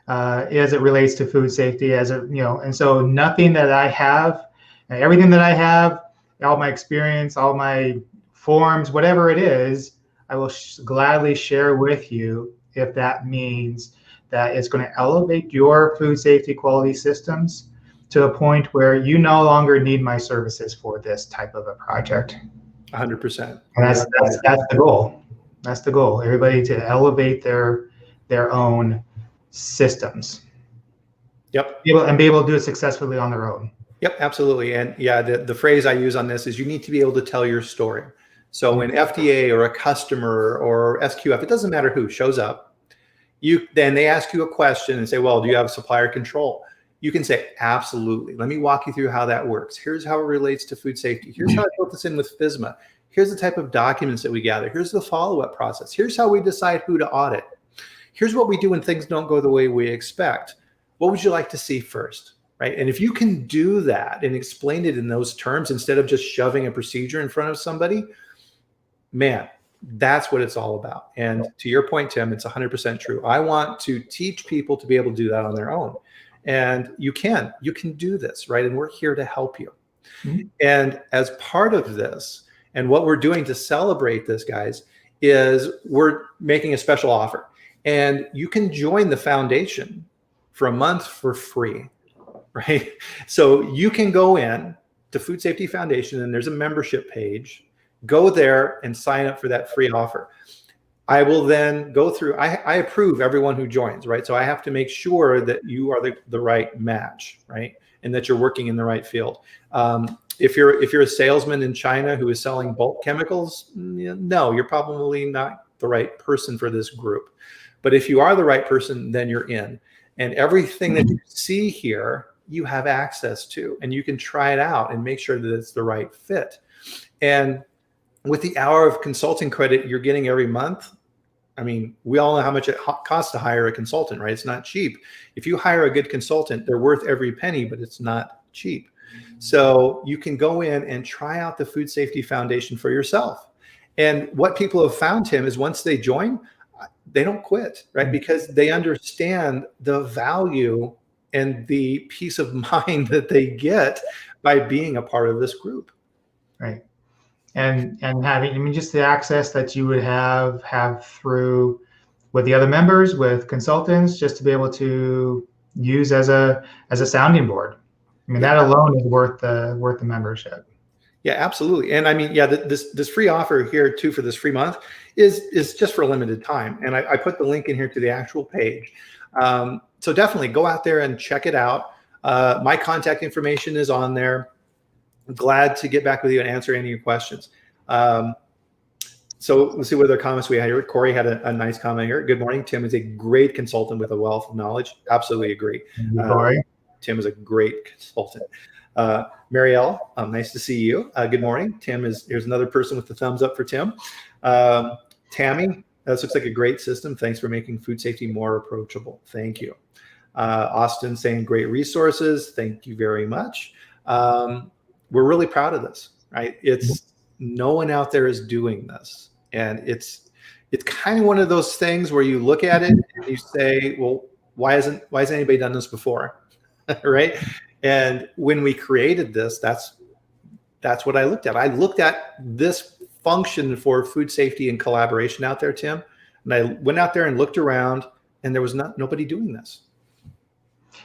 as it relates to food safety, and so nothing that I have, everything that I have, all my experience, all my forms, whatever it is, I will gladly share with you if that means that it's going to elevate your food safety quality systems to a point where you no longer need my services for this type of a project. 100%. And that's the goal. That's the goal. Everybody to elevate their own systems. Yep. And be able to do it successfully on their own. Yep, absolutely. And yeah, the phrase I use on this is you need to be able to tell your story. So when FDA or a customer or SQF, it doesn't matter who shows up, then they ask you a question and say, well, do you have supplier control? You can say, absolutely. Let me walk you through how that works. Here's how it relates to food safety. Here's how I built this in with FSMA. Here's the type of documents that we gather. Here's the follow-up process. Here's how we decide who to audit. Here's what we do when things don't go the way we expect. What would you like to see first, right? And if you can do that and explain it in those terms instead of just shoving a procedure in front of somebody, man, that's what it's all about. And to your point, Tim, it's 100% true. I want to teach people to be able to do that on their own. And you can do this, right? And we're here to help you. Mm-hmm. And as part of this, and what we're doing to celebrate this, guys, is we're making a special offer. And you can join the foundation for a month for free, right? So you can go in to Food Safety Foundation and there's a membership page. Go there and sign up for that free offer. I will then go through, I approve everyone who joins, right? So I have to make sure that you are the right match, right? And that you're working in the right field. If you're a salesman in China who is selling bulk chemicals, no, you're probably not the right person for this group. But if you are the right person, then you're in. And everything that you see here, you have access to, and you can try it out and make sure that it's the right fit. And with the hour of consulting credit you're getting every month, I mean, we all know how much it costs to hire a consultant, right? It's not cheap. If you hire a good consultant, they're worth every penny, but it's not cheap. So you can go in and try out the Food Safety Foundation for yourself. And what people have found, Tim, is once they join, they don't quit, right? Because they understand the value and the peace of mind that they get by being a part of this group. Right. And having, I mean, just the access that you would have through with the other members, with consultants, just to be able to use as a sounding board. I mean, that alone is worth the membership. Yeah, absolutely. And I mean, yeah, this free offer here too for this free month is just for a limited time. And I put the link in here to the actual page. So definitely go out there and check it out. My contact information is on there. I'm glad to get back with you and answer any of your questions. So let's see what other comments we had here. Corey had a nice comment here. Good morning. Tim is a great consultant with a wealth of knowledge. Absolutely agree. Corey. Tim is a great consultant. Marielle, nice to see you. Good morning. Here's another person with the thumbs up for Tim. Tammy, this looks like a great system. Thanks for making food safety more approachable. Thank you. Austin saying great resources. Thank you very much. We're really proud of this, right? No one out there is doing this. And it's kind of one of those things where you look at it and you say, well, why hasn't anybody done this before? Right? And when we created this, that's what I looked at. I looked at this function for food safety and collaboration out there, Tim. And I went out there and looked around and there was nobody doing this.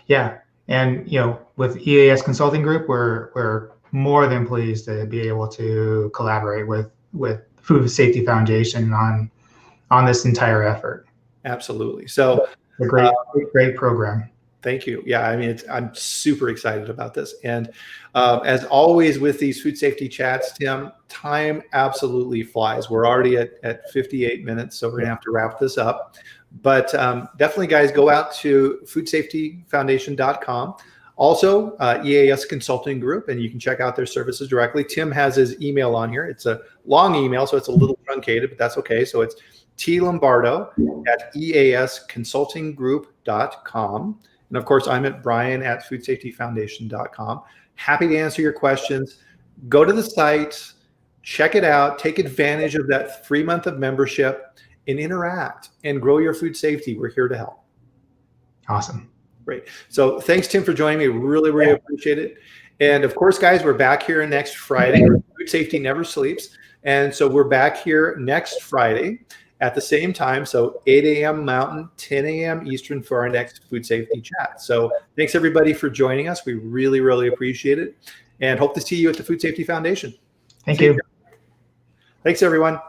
Yeah. And, with EAS Consulting Group, we're more than pleased to be able to collaborate with Food Safety Foundation on this entire effort. Absolutely. So a great program. Thank you. Yeah, I mean, I'm super excited about this. And as always with these food safety chats, Tim, time absolutely flies. We're already at 58 minutes, so we're going to have to wrap this up. But definitely, guys, go out to foodsafetyfoundation.com. Also, EAS Consulting Group, and you can check out their services directly. Tim has his email on here. It's a long email, so it's a little truncated, but that's okay. So it's tlombardo@easconsultinggroup.com. And of course, I'm at Bryan at foodsafetyfoundation.com. Happy to answer your questions. Go to the site, check it out, take advantage of that free month of membership, and interact and grow your food safety. We're here to help. Awesome. Great. So thanks, Tim, for joining me. Really, really appreciate it. And of course, guys, we're back here next Friday. Food safety never sleeps. And so we're back here next Friday at the same time. So 8 a.m. Mountain, 10 a.m. Eastern for our next food safety chat. So thanks, everybody, for joining us. We really, really appreciate it and hope to see you at the Food Safety Foundation. Thank you. Thanks, everyone.